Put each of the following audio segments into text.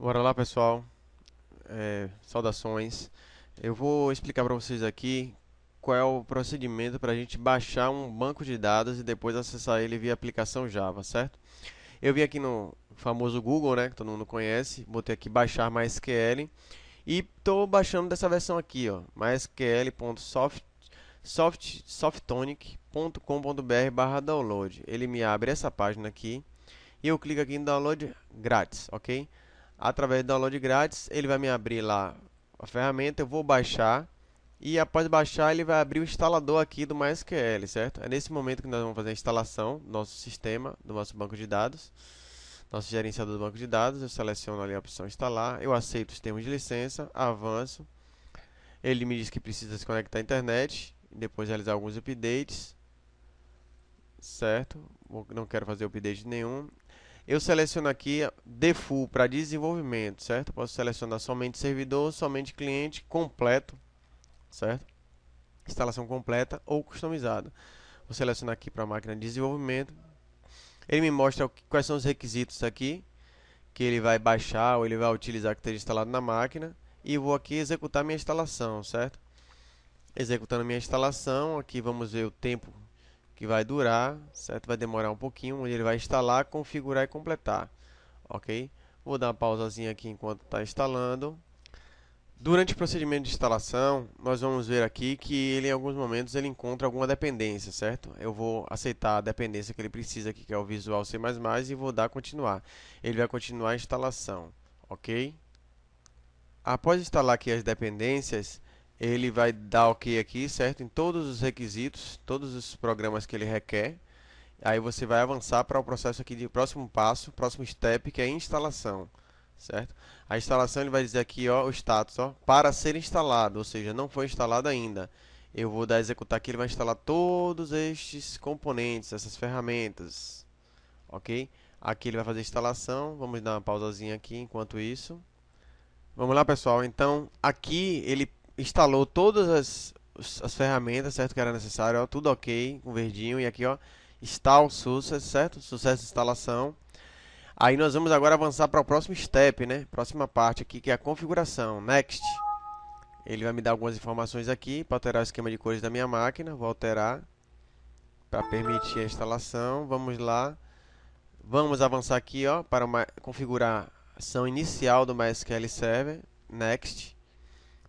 Bora lá, pessoal. Saudações. Eu vou explicar para vocês aqui qual é o procedimento para a gente baixar um banco de dados e depois acessar ele via aplicação Java, certo? Eu vim aqui no famoso Google, né, que todo mundo conhece, botei aqui baixar MySQL e estou baixando dessa versão aqui, ó, mysql.softonic.com.br/download. Ele me abre essa página aqui e eu clico aqui em download grátis, ok? Através do download grátis, ele vai me abrir lá a ferramenta, eu vou baixar e após baixar ele vai abrir o instalador aqui do MySQL, certo? É nesse momento que nós vamos fazer a instalação do nosso sistema, do nosso banco de dados, nosso gerenciador do banco de dados. Eu seleciono ali a opção instalar, eu aceito os termos de licença, avanço, ele me diz que precisa se conectar à internet, depois realizar alguns updates, certo? Não quero fazer update nenhum. Eu seleciono aqui default para desenvolvimento, certo? Posso selecionar somente servidor, somente cliente, completo, certo? Instalação completa ou customizada. Vou selecionar aqui para a máquina de desenvolvimento. Ele me mostra quais são os requisitos aqui que ele vai baixar ou ele vai utilizar que esteja instalado na máquina. E vou aqui executar minha instalação, certo? Executando minha instalação, aqui vamos ver o tempo que vai durar, certo? Vai demorar um pouquinho, onde ele vai instalar, configurar e completar, ok? Vou dar uma pausazinha aqui enquanto está instalando. Durante o procedimento de instalação, nós vamos ver aqui que ele em alguns momentos ele encontra alguma dependência, certo? Eu vou aceitar a dependência que ele precisa aqui, que é o Visual C++, e vou dar continuar. Ele vai continuar a instalação, ok? Após instalar aqui as dependências, ele vai dar ok aqui, certo? Em todos os requisitos, todos os programas que ele requer. Aí você vai avançar para o processo aqui de próximo passo, próximo step, que é a instalação, certo? A instalação ele vai dizer aqui, ó, o status, ó, para ser instalado, ou seja, não foi instalado ainda. Eu vou dar executar aqui, ele vai instalar todos estes componentes, essas ferramentas, ok? Aqui ele vai fazer a instalação, vamos dar uma pausazinha aqui enquanto isso. Vamos lá, pessoal. Então, aqui ele instalou todas as ferramentas, certo? Que era necessário, ó, tudo ok, com verdinho. E aqui, ó, install success, certo? Sucesso de instalação. Aí nós vamos agora avançar para o próximo step, né? Próxima parte aqui, que é a configuração. Next. Ele vai me dar algumas informações aqui para alterar o esquema de cores da minha máquina. Vou alterar para permitir a instalação. Vamos lá. Vamos avançar aqui, ó, para uma configuração inicial do MySQL Server. Next.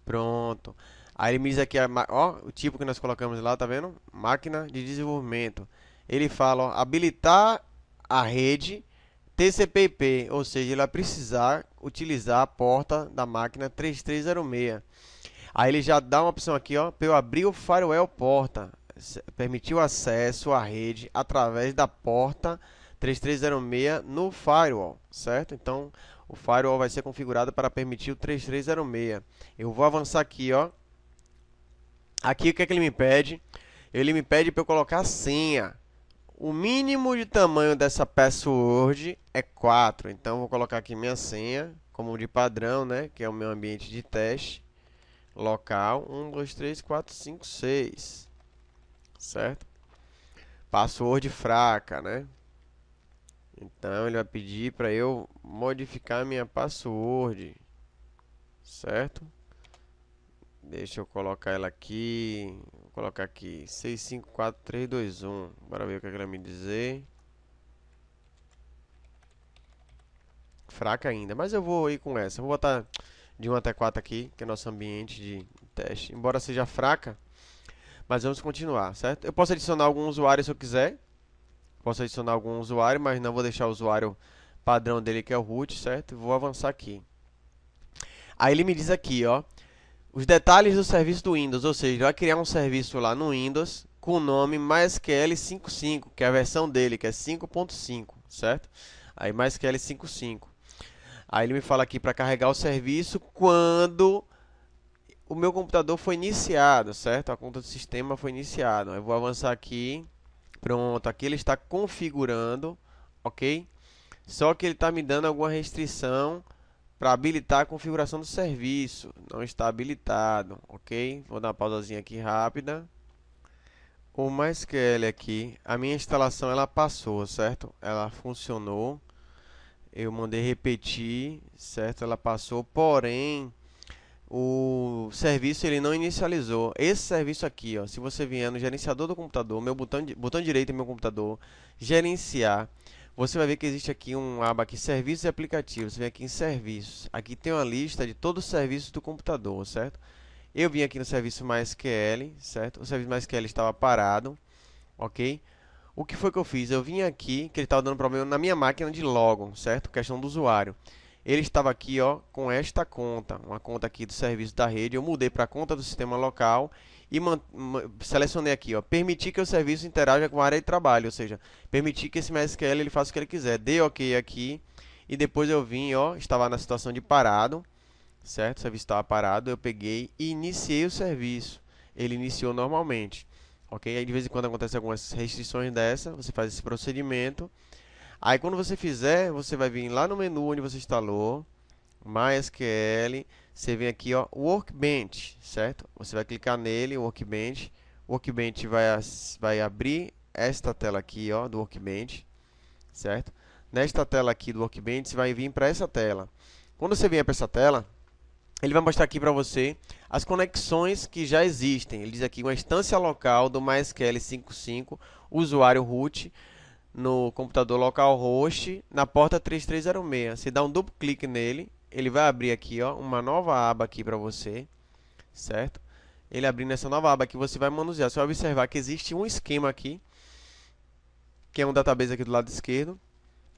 Pronto. Aí ele me diz aqui, ó, o tipo que nós colocamos lá, tá vendo? Máquina de desenvolvimento. Ele fala, ó, habilitar a rede TCP/IP, ou seja, ele vai precisar utilizar a porta da máquina 3306. Aí ele já dá uma opção aqui, ó, para eu abrir o firewall porta, permitir o acesso à rede através da porta 3306 no firewall, certo? Então, o firewall vai ser configurado para permitir o 3306. Eu vou avançar aqui, ó. Aqui o que é que ele me pede? Ele me pede para eu colocar a senha. O mínimo de tamanho dessa password é 4. Então, eu vou colocar aqui minha senha, como de padrão, né? Que é o meu ambiente de teste. Local 1, 2, 3, 4, 5, 6. Certo? Password fraca, né? Então, ele vai pedir para eu modificar minha password. Certo? Deixa eu colocar ela aqui. Vou colocar aqui 654321. Bora ver o que ela vai me dizer. Fraca ainda, mas eu vou ir com essa. Vou botar de 1 até 4 aqui, que é nosso ambiente de teste. Embora seja fraca, mas vamos continuar, certo? Eu posso adicionar algum usuário se eu quiser. Posso adicionar algum usuário, mas não vou deixar o usuário padrão dele, que é o root, certo? Vou avançar aqui. Aí ele me diz aqui, ó, os detalhes do serviço do Windows, ou seja, ele vai criar um serviço lá no Windows com o nome MySQL 55, que é a versão dele, que é 5.5, certo? Aí MySQL 55. Aí ele me fala aqui para carregar o serviço quando o meu computador foi iniciado, certo? A conta do sistema foi iniciada. Eu vou avançar aqui. Pronto, aqui ele está configurando, ok? Só que ele está me dando alguma restrição para habilitar a configuração do serviço. Não está habilitado, ok? Vou dar uma pausazinha aqui rápida. O MySQL aqui, a minha instalação ela passou, certo? Ela funcionou. Eu mandei repetir, certo? Ela passou, porém o serviço ele não inicializou. Esse serviço aqui, ó, se você vier no gerenciador do computador, meu botão direito do meu computador, gerenciar, você vai ver que existe aqui um aba aqui, serviços e aplicativos. Você vem aqui em serviços. Aqui tem uma lista de todos os serviços do computador, certo? Eu vim aqui no serviço MySQL, certo? O serviço MySQL estava parado, ok? O que foi que eu fiz? Eu vim aqui, que ele estava dando problema na minha máquina de logon, certo? Questão do usuário. Ele estava aqui, ó, com esta conta, uma conta aqui do serviço da rede. Eu mudei para a conta do sistema local e selecionei aqui, ó, permitir que o serviço interaja com a área de trabalho, ou seja, permitir que esse MySQL ele faça o que ele quiser. Dei OK aqui e depois eu vim, ó, estava na situação de parado, certo? O serviço estava parado, eu peguei e iniciei o serviço. Ele iniciou normalmente, ok? Aí de vez em quando acontece algumas restrições dessa, você faz esse procedimento. Aí quando você fizer, você vai vir lá no menu onde você instalou, MySQL, você vem aqui, ó, Workbench, certo? Você vai clicar nele, Workbench. O Workbench vai abrir esta tela aqui, ó, do Workbench, certo? Nesta tela aqui do Workbench, você vai vir para essa tela. Quando você vier para essa tela, ele vai mostrar aqui para você as conexões que já existem. Ele diz aqui uma instância local do MySQL 5.5, usuário root, no computador localhost, na porta 3306. Você dá um duplo clique nele, ele vai abrir aqui, ó, uma nova aba aqui para você, certo? Ele abrindo essa nova aba aqui, você vai manusear. Você vai observar que existe um esquema aqui, que é um database aqui do lado esquerdo.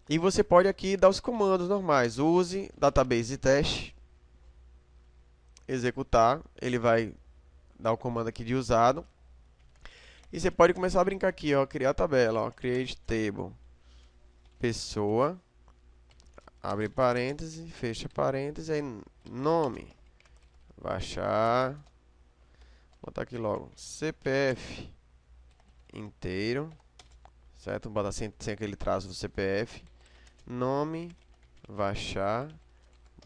E você pode aqui dar os comandos normais. Use database teste, executar. Ele vai dar o comando aqui de usado. E você pode começar a brincar aqui, ó, criar tabela, ó, create table, pessoa, abre parêntese, fecha parêntese, aí nome, baixar, botar aqui logo, CPF inteiro, certo? Botar sem aquele traço do CPF, nome, baixar,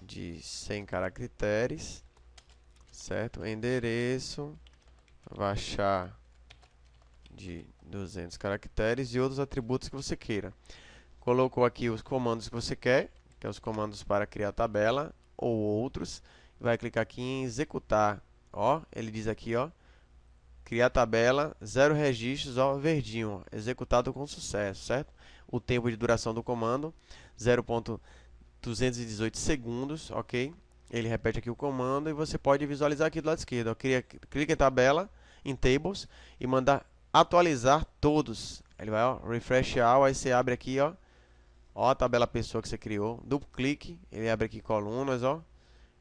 de 100 caracteres, certo? Endereço, baixar de 200 caracteres e outros atributos que você queira. Colocou aqui os comandos que você quer, que é os comandos para criar tabela ou outros. Vai clicar aqui em executar. Ó, ele diz aqui, ó, criar tabela, 0 registros, ó, verdinho, ó, executado com sucesso, certo? O tempo de duração do comando, 0.218 segundos, ok? Ele repete aqui o comando e você pode visualizar aqui do lado esquerdo, ó, clica em tabela, em tables e mandar atualizar todos. Ele vai, ó, refresh all, aí você abre aqui, ó, a tabela pessoa que você criou, duplo clique, ele abre aqui colunas, ó,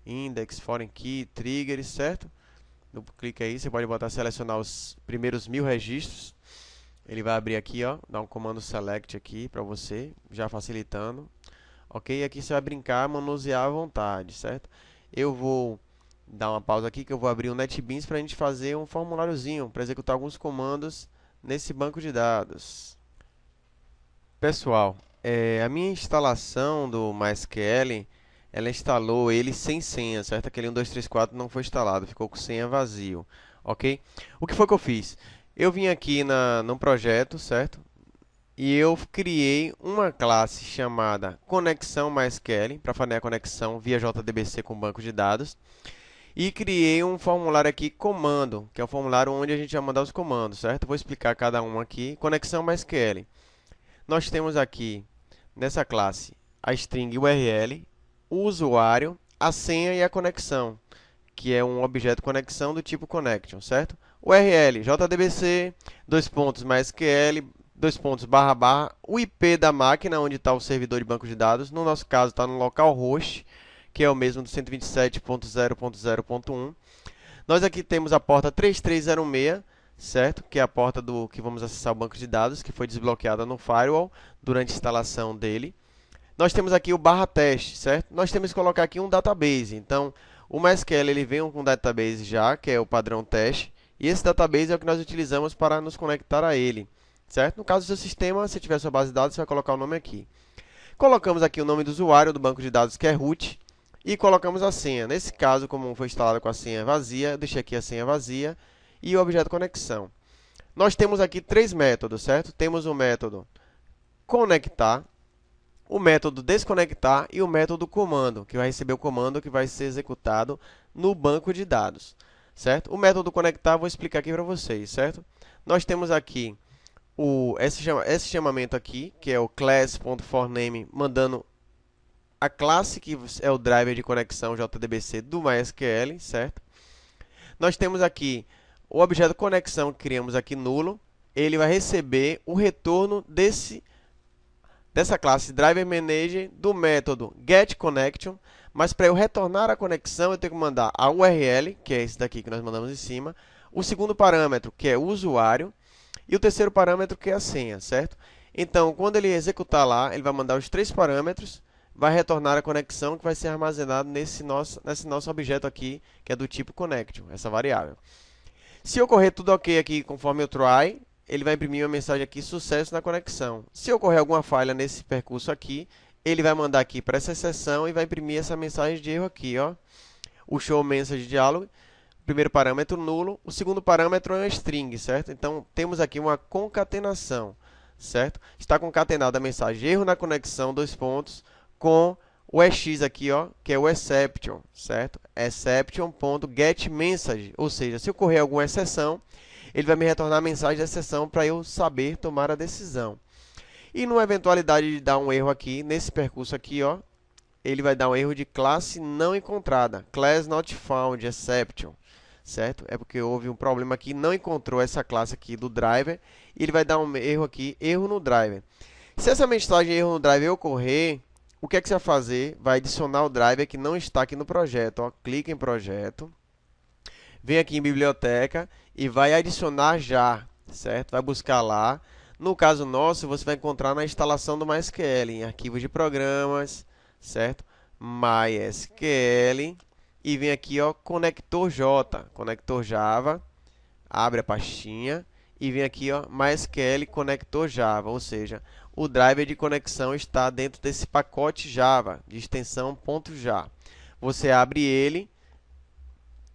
index, foreign key, trigger, certo? Duplo clique aí, você pode botar selecionar os primeiros 1000 registros. Ele vai abrir aqui, ó, dar um comando select aqui para você, já facilitando. Ok, aqui você vai brincar, manusear à vontade, certo? Eu vou dar uma pausa aqui que eu vou abrir o NetBeans para a gente fazer um formuláriozinho para executar alguns comandos nesse banco de dados. Pessoal, a minha instalação do MySQL, ela instalou ele sem senha, certo? Aquele 1, 2, 3, 4 não foi instalado, ficou com senha vazio, ok? O que foi que eu fiz? Eu vim aqui no projeto, certo? E eu criei uma classe chamada Conexão MySQL para fazer a conexão via JDBC com banco de dados. E criei um formulário aqui, comando, que é o formulário onde a gente vai mandar os comandos, certo? Vou explicar cada um aqui. Conexão MySQL. Nós temos aqui, nessa classe, a string URL, o usuário, a senha e a conexão, que é um objeto conexão do tipo connection, certo? URL, JDBC, MySQL, o IP da máquina onde está o servidor de banco de dados. No nosso caso, está no localhost, que é o mesmo do 127.0.0.1. Nós aqui temos a porta 3306, certo? Que é a porta do que vamos acessar o banco de dados, que foi desbloqueada no firewall durante a instalação dele. Nós temos aqui o /teste, certo? Nós temos que colocar aqui um database. Então, o MySQL ele vem com um database já, que é o padrão teste, e esse database é o que nós utilizamos para nos conectar a ele, certo? No caso do seu sistema, se tiver sua base de dados, você vai colocar o nome aqui. Colocamos aqui o nome do usuário do banco de dados, que é root, e colocamos a senha. Nesse caso, como foi instalado com a senha vazia, eu deixei aqui a senha vazia e o objeto conexão. Nós temos aqui três métodos, certo? Temos o método conectar, o método desconectar e o método comando, que vai receber o comando que vai ser executado no banco de dados, certo? O método conectar vou explicar aqui para vocês, certo? Nós temos aqui esse chamamento aqui, que é o class.forName, mandando a classe que é o driver de conexão JDBC do MySQL, certo? Nós temos aqui o objeto conexão que criamos aqui nulo, ele vai receber o retorno dessa classe driverManager do método getConnection, mas para eu retornar a conexão eu tenho que mandar a URL, que é esse daqui que nós mandamos em cima, o segundo parâmetro, que é o usuário, e o terceiro parâmetro, que é a senha, certo? Então, quando ele executar lá, ele vai mandar os três parâmetros, vai retornar a conexão que vai ser armazenado nesse nosso objeto aqui, que é do tipo connection, essa variável. Se ocorrer tudo ok aqui conforme o try, ele vai imprimir uma mensagem aqui, sucesso na conexão. Se ocorrer alguma falha nesse percurso aqui, ele vai mandar aqui para essa exceção e vai imprimir essa mensagem de erro aqui, ó. O show message dialog, primeiro parâmetro nulo, o segundo parâmetro é um string, certo? Então, temos aqui uma concatenação, certo? Está concatenada a mensagem erro na conexão, dois pontos, com o EX aqui, ó, que é o exception, certo? Exception.getMessage, ou seja, se ocorrer alguma exceção, ele vai me retornar a mensagem de exceção para eu saber tomar a decisão. E numa eventualidade de dar um erro aqui, nesse percurso aqui, ó, ele vai dar um erro de classe não encontrada, class not found, exception, certo? É porque houve um problema aqui, não encontrou essa classe aqui do driver, e ele vai dar um erro aqui, erro no driver. Se essa mensagem erro no driver ocorrer, o que é que você vai fazer? Vai adicionar o driver que não está aqui no projeto, ó, clica em projeto, vem aqui em biblioteca e vai adicionar já, certo? Vai buscar lá. No caso nosso, você vai encontrar na instalação do MySQL, em arquivos de programas, certo? MySQL, e vem aqui, ó, conector J, conector Java, abre a pastinha, e vem aqui, ó, MySQL conector Java, ou seja, o driver de conexão está dentro desse pacote Java, de extensão .jar. Você abre ele,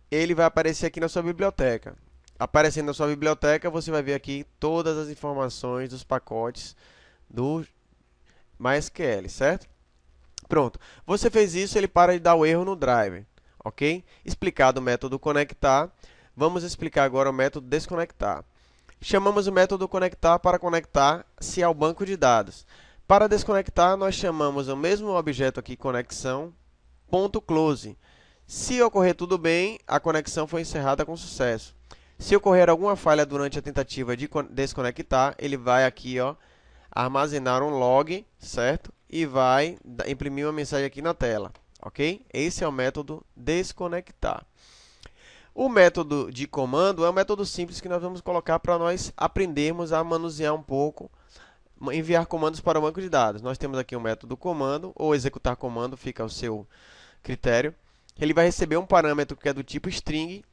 ele vai aparecer aqui na sua biblioteca. Aparecendo na sua biblioteca, você vai ver aqui todas as informações dos pacotes do MySQL, certo? Pronto. Você fez isso, ele para de dar o erro no driver, ok? Explicado o método conectar, vamos explicar agora o método desconectar. Chamamos o método conectar para conectar-se ao banco de dados. Para desconectar, nós chamamos o mesmo objeto aqui, conexão, .close. Se ocorrer tudo bem, a conexão foi encerrada com sucesso. Se ocorrer alguma falha durante a tentativa de desconectar, ele vai aqui, ó, armazenar um log, certo? E vai imprimir uma mensagem aqui na tela, ok? Esse é o método desconectar. O método de comando é um método simples que nós vamos colocar para nós aprendermos a manusear um pouco, enviar comandos para o banco de dados. Nós temos aqui o método comando, ou executar comando, fica ao seu critério. Ele vai receber um parâmetro que é do tipo string.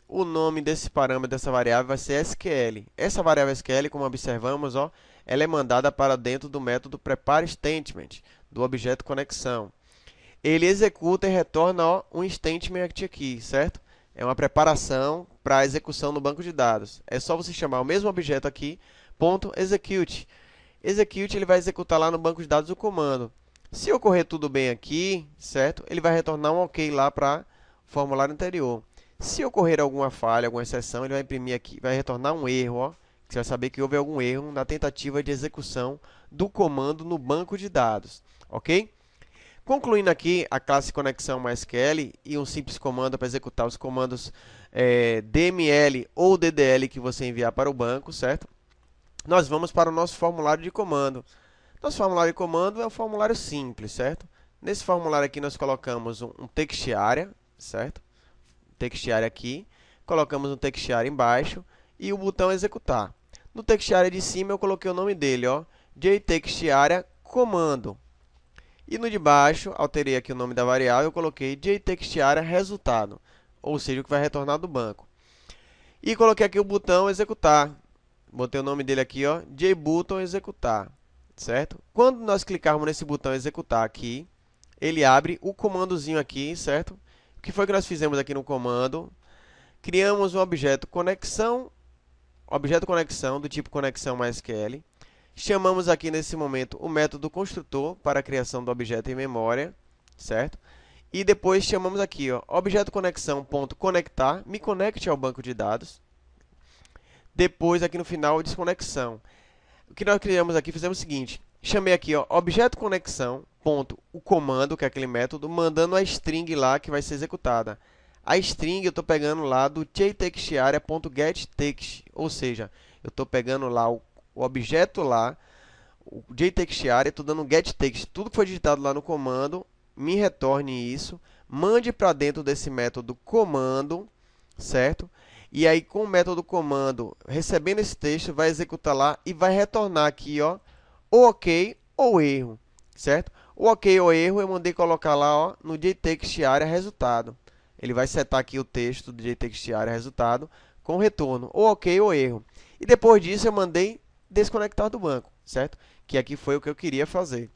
O nome desse parâmetro, dessa variável, vai ser SQL. Essa variável SQL, como observamos, ó, ela é mandada para dentro do método prepareStatement, do objeto conexão. Ele executa e retorna, ó, um statement aqui, certo? É uma preparação para a execução no banco de dados. É só você chamar o mesmo objeto aqui, .execute. Execute, ele vai executar lá no banco de dados o comando. Se ocorrer tudo bem aqui, certo? Ele vai retornar um OK lá para o formulário anterior. Se ocorrer alguma falha, alguma exceção, ele vai imprimir aqui, vai retornar um erro, ó, que você vai saber que houve algum erro na tentativa de execução do comando no banco de dados, ok? Concluindo aqui a classe conexão MySQL e um simples comando para executar os comandos DML ou DDL que você enviar para o banco, certo? Nós vamos para o nosso formulário de comando. Nosso formulário de comando é um formulário simples, certo? Nesse formulário aqui nós colocamos um text area, certo? Text area aqui, colocamos um text area embaixo e o botão executar. No text area de cima eu coloquei o nome dele, ó, jtextarea comando. E no de baixo, alterei aqui o nome da variável, eu coloquei jtextarea resultado, ou seja, o que vai retornar do banco. E coloquei aqui o botão executar. Botei o nome dele aqui, ó, jbutton executar, certo? Quando nós clicarmos nesse botão executar aqui, ele abre o comandozinho aqui, certo? O que foi que nós fizemos aqui no comando? Criamos um objeto conexão do tipo conexão MySQL. Chamamos aqui nesse momento o método construtor para a criação do objeto em memória, certo? E depois chamamos aqui, ó, objeto conexão.conectar, me conecte ao banco de dados. Depois aqui no final, desconexão. O que nós criamos aqui, fizemos o seguinte, chamei aqui, ó, objeto conexão, ponto, o comando, que é aquele método, mandando a string lá que vai ser executada. A string eu estou pegando lá do jtextArea.getText, ou seja, eu estou pegando lá o objeto lá, o jtextArea, estou dando getText, tudo que foi digitado lá no comando, me retorne isso, mande para dentro desse método comando, certo? E aí com o método comando, recebendo esse texto, vai executar lá e vai retornar aqui, ó, o ok ou erro, certo? O ok ou erro eu mandei colocar lá, ó, no jtextArea resultado. Ele vai setar aqui o texto do jtextArea resultado com retorno, ou ok ou erro. E depois disso eu mandei desconectar do banco, certo? Que aqui foi o que eu queria fazer.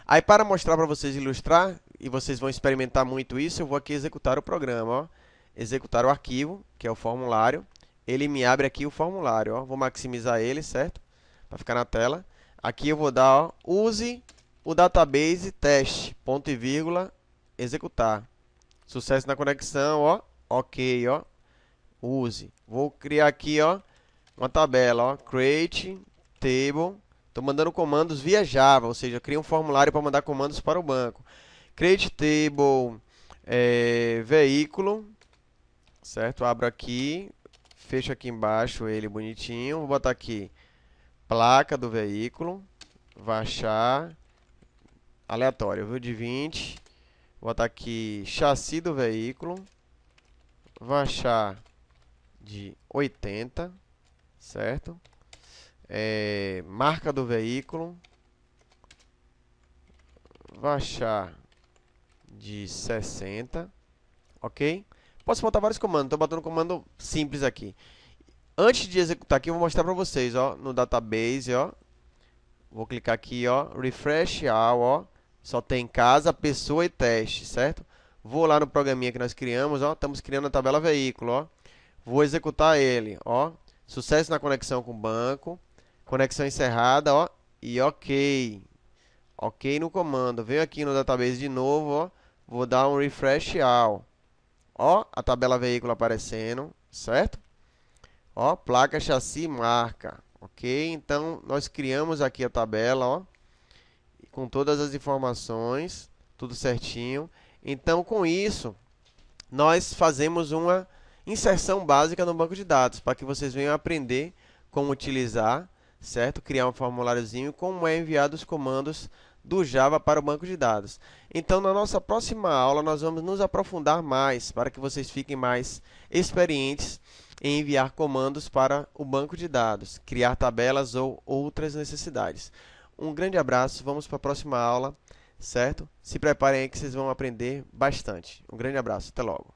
Aí para mostrar para vocês ilustrar, e vocês vão experimentar muito isso, eu vou aqui executar o programa, ó. Executar o arquivo, que é o formulário. Ele me abre aqui o formulário, ó. Vou maximizar ele, certo? Para ficar na tela. Aqui eu vou dar, ó, use o database teste, ponto e vírgula, executar. Sucesso na conexão, ó. Ok, ó. Use. Vou criar aqui, ó, uma tabela, ó. Create table. Estou mandando comandos via Java, ou seja, eu crio um formulário para mandar comandos para o banco. Create table veículo, certo? Abro aqui, fecho aqui embaixo ele bonitinho. Vou botar aqui placa do veículo, vai achar aleatório, viu? De 20. Vou botar aqui chassi do veículo, vai achar de 80, certo? Marca do veículo, vai achar de 60, ok? Posso botar vários comandos, estou botando um comando simples aqui. Antes de executar aqui, eu vou mostrar para vocês, ó, no database, ó. Vou clicar aqui, ó, refresh all, ó. Só tem casa, pessoa e teste, certo? Vou lá no programinha que nós criamos, ó. Estamos criando a tabela veículo, ó. Vou executar ele, ó. Sucesso na conexão com o banco. Conexão encerrada, ó. E ok. Ok no comando. Venho aqui no database de novo, ó. Vou dar um refresh all. Ó, a tabela veículo aparecendo, certo? Ó, placa, chassi, marca. Ok? Então, nós criamos aqui a tabela, ó, com todas as informações, tudo certinho. Então, com isso, nós fazemos uma inserção básica no banco de dados, para que vocês venham aprender como utilizar, certo? Criar um formuláriozinho, como é enviado os comandos do Java para o banco de dados. Então, na nossa próxima aula, nós vamos nos aprofundar mais, para que vocês fiquem mais experientes em enviar comandos para o banco de dados, criar tabelas ou outras necessidades. Um grande abraço, vamos para a próxima aula, certo? Se preparem aí que vocês vão aprender bastante. Um grande abraço, até logo.